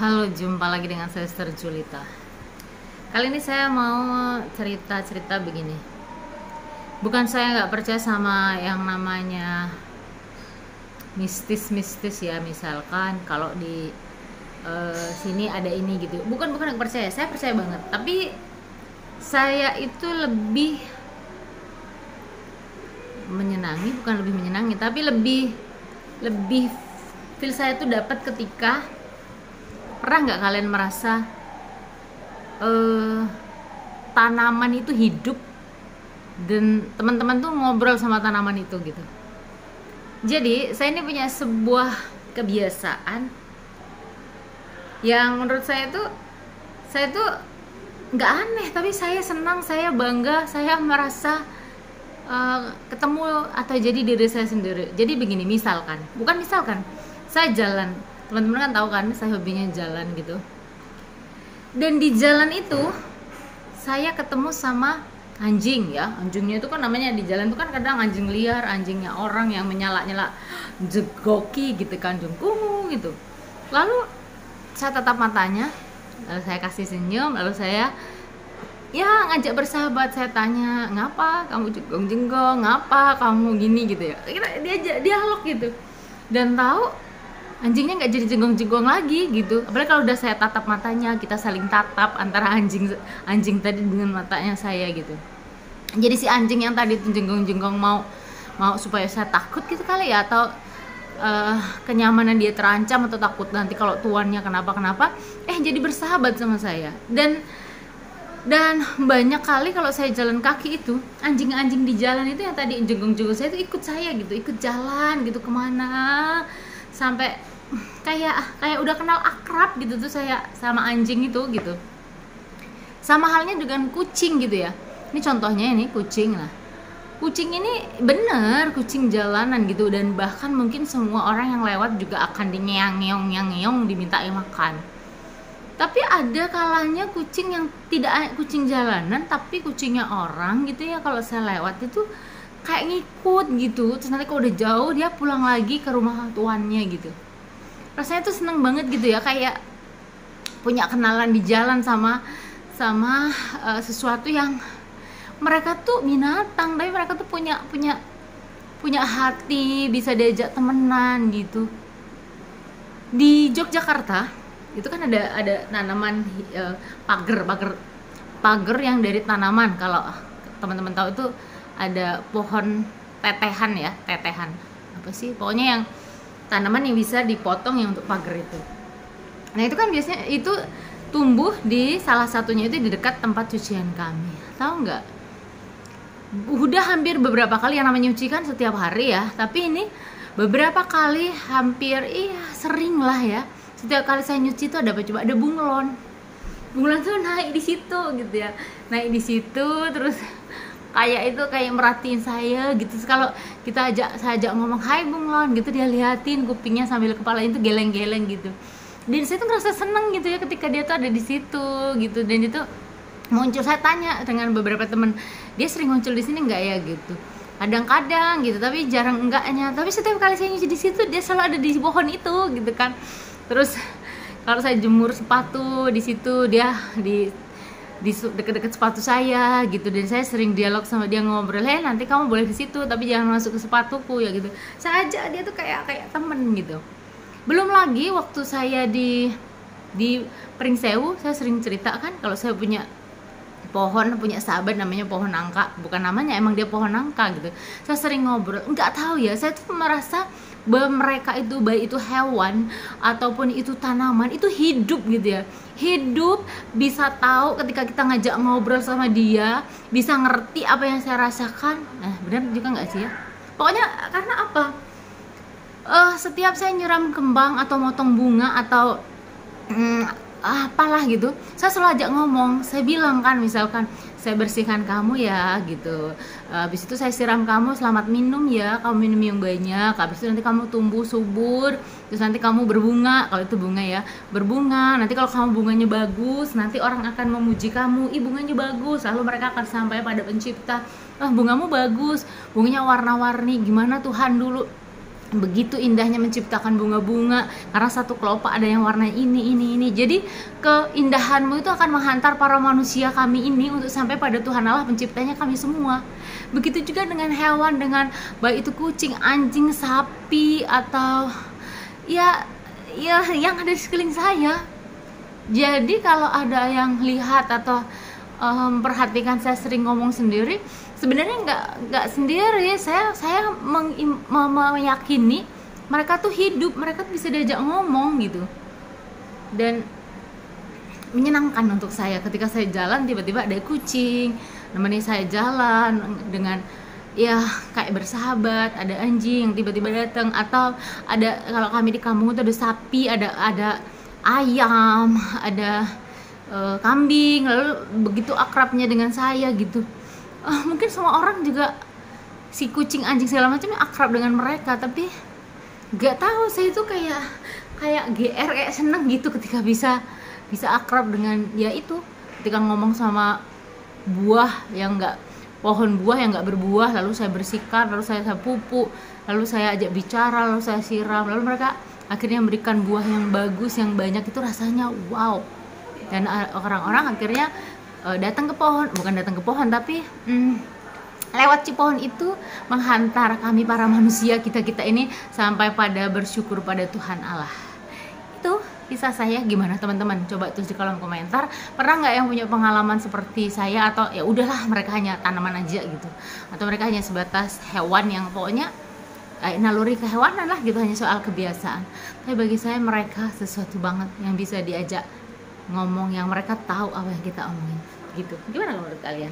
Halo, jumpa lagi dengan saya Sister Julita. Kali ini saya mau cerita-cerita begini. Bukan saya nggak percaya sama yang namanya mistis-mistis ya, misalkan kalau di sini ada ini gitu. Bukan nggak percaya, saya percaya banget. Tapi saya itu lebih menyenangi, bukan lebih menyenangi, tapi lebih feel saya tuh dapat ketika, pernah nggak kalian merasa tanaman itu hidup dan teman-teman tuh ngobrol sama tanaman itu gitu. Jadi saya ini punya sebuah kebiasaan yang menurut saya tuh nggak aneh, tapi saya senang, saya bangga, saya merasa ketemu atau jadi diri saya sendiri. Jadi begini, misalkan saya jalan, teman-teman kan tahu kan saya hobinya jalan gitu, dan di jalan itu saya ketemu sama anjing ya. Anjingnya itu kan namanya di jalan itu kan kadang anjing liar, anjingnya orang yang menyala-nyala jegoki gitu kan, jengkungu gitu. Lalu saya tatap matanya, lalu saya kasih senyum, lalu saya ya ngajak bersahabat. Saya tanya, ngapa kamu jenggong-jenggong, ngapa kamu gini gitu ya, kita diajak dialog gitu. Dan tahu anjingnya nggak jadi jenggong-jenggong lagi gitu. Apalagi kalau udah saya tatap matanya, kita saling tatap antara anjing tadi dengan matanya saya gitu. Jadi si anjing yang tadi tuh jenggong-jenggong mau supaya saya takut gitu kali ya, atau kenyamanan dia terancam, atau takut nanti kalau tuannya kenapa jadi bersahabat sama saya. Dan banyak kali kalau saya jalan kaki itu, anjing-anjing di jalan itu yang tadi jenggong-jenggong saya itu ikut saya gitu, ikut jalan gitu kemana, sampai kayak udah kenal akrab gitu tuh saya sama anjing itu gitu. Sama halnya dengan kucing gitu ya. Ini contohnya, ini kucing lah. Kucing ini bener kucing jalanan gitu, dan bahkan mungkin semua orang yang lewat juga akan dinyeong diminta makan. Tapi ada kalanya kucing yang tidak kucing jalanan, tapi kucingnya orang gitu ya, kalau saya lewat itu kayak ngikut gitu. Terus nanti kalau udah jauh dia pulang lagi ke rumah tuannya gitu. Rasanya tuh seneng banget gitu ya, kayak punya kenalan di jalan sama sesuatu yang mereka tuh binatang, tapi mereka tuh punya hati, bisa diajak temenan gitu. Di Yogyakarta itu kan ada tanaman pagar yang dari tanaman. Kalau teman-teman tahu itu ada pohon tetehan apa sih, pokoknya yang tanaman yang bisa dipotong yang untuk pagar itu. Nah itu kan biasanya itu tumbuh di salah satunya itu di dekat tempat cucian kami. Tahu nggak? Udah hampir beberapa kali, yang namanya nyuci kan setiap hari ya, tapi ini beberapa kali, hampir sering lah ya. Setiap kali saya nyuci itu ada apa coba? Ada bunglon tuh naik di situ gitu ya, naik di situ terus kayak merhatiin saya gitu. Terus kalau saya ajak ngomong hai bunglon gitu, dia liatin kupingnya sambil kepalanya itu geleng-geleng gitu. Dan saya tuh ngerasa seneng gitu ya ketika dia tuh ada di situ gitu. Dan itu muncul, saya tanya dengan beberapa temen, dia sering muncul di sini nggak ya gitu. Kadang-kadang gitu, tapi jarang enggaknya. Tapi setiap kali saya nyuci di situ dia selalu ada di pohon itu gitu kan. Terus kalau saya jemur sepatu di situ, dia di deket-deket sepatu saya gitu. Dan saya sering dialog sama dia, ngobrol, nanti kamu boleh di situ tapi jangan masuk ke sepatuku ya gitu. Saya ajak dia tuh kayak temen gitu. Belum lagi waktu saya di Pringsewu, saya sering cerita kan kalau saya punya sahabat namanya pohon nangka. Bukan namanya, emang dia pohon nangka gitu. Saya sering ngobrol, nggak tahu ya, saya tuh merasa bahwa mereka itu, baik itu hewan ataupun itu tanaman, itu hidup gitu ya. Hidup, bisa tahu ketika kita ngajak ngobrol sama dia, bisa ngerti apa yang saya rasakan. Benar juga nggak sih ya? Pokoknya karena apa? Setiap saya nyiram kembang atau motong bunga atau apalah gitu, saya selalu ajak ngomong. Saya bilang kan, misalkan saya bersihkan kamu ya gitu, habis itu saya siram kamu, selamat minum ya, kamu minum yang banyak, habis itu nanti kamu tumbuh subur, terus nanti kamu berbunga, kalau itu bunga ya, berbunga, nanti kalau kamu bunganya bagus, nanti orang akan memuji kamu, bunganya bagus, lalu mereka akan sampai pada pencipta, bungamu bagus, bunganya warna-warni, gimana Tuhan dulu begitu indahnya menciptakan bunga-bunga, karena satu kelopak ada yang warna ini. Jadi keindahanmu itu akan menghantar para manusia kami ini untuk sampai pada Tuhan Allah penciptanya kami semua. Begitu juga dengan hewan, dengan baik itu kucing, anjing, sapi, atau ya yang ada di sekeliling saya. Jadi kalau ada yang lihat atau perhatikan saya sering ngomong sendiri, sebenarnya nggak sendiri. Saya meyakini mereka tuh hidup, mereka tuh bisa diajak ngomong gitu, dan menyenangkan untuk saya ketika saya jalan tiba-tiba ada kucing nemeni saya jalan dengan ya kayak bersahabat, ada anjing yang tiba-tiba datang, atau ada, kalau kami di kampung itu ada sapi, ada ayam, ada kambing, lalu begitu akrabnya dengan saya gitu. Mungkin semua orang juga si kucing, anjing segala macamnya akrab dengan mereka, tapi nggak tahu, saya itu kayak GR, kayak seneng gitu ketika bisa akrab dengan ya itu, ketika ngomong sama buah yang pohon buah yang nggak berbuah, lalu saya bersihkan, lalu saya pupuk, lalu saya ajak bicara, lalu saya siram, lalu mereka akhirnya memberikan buah yang bagus, yang banyak, itu rasanya wow. Dan orang-orang akhirnya datang ke pohon, tapi lewat si pohon itu menghantar kami para manusia, kita ini sampai pada bersyukur pada Tuhan Allah. Itu kisah saya. Gimana teman-teman? Coba tulis di kolom komentar, pernah nggak yang punya pengalaman seperti saya, atau ya udahlah mereka hanya tanaman aja gitu, atau mereka hanya sebatas hewan yang pokoknya naluri kehewanan lah gitu, hanya soal kebiasaan. Tapi bagi saya mereka sesuatu banget yang bisa diajak ngomong, yang mereka tahu apa yang kita omongin gitu. Gimana menurut kalian?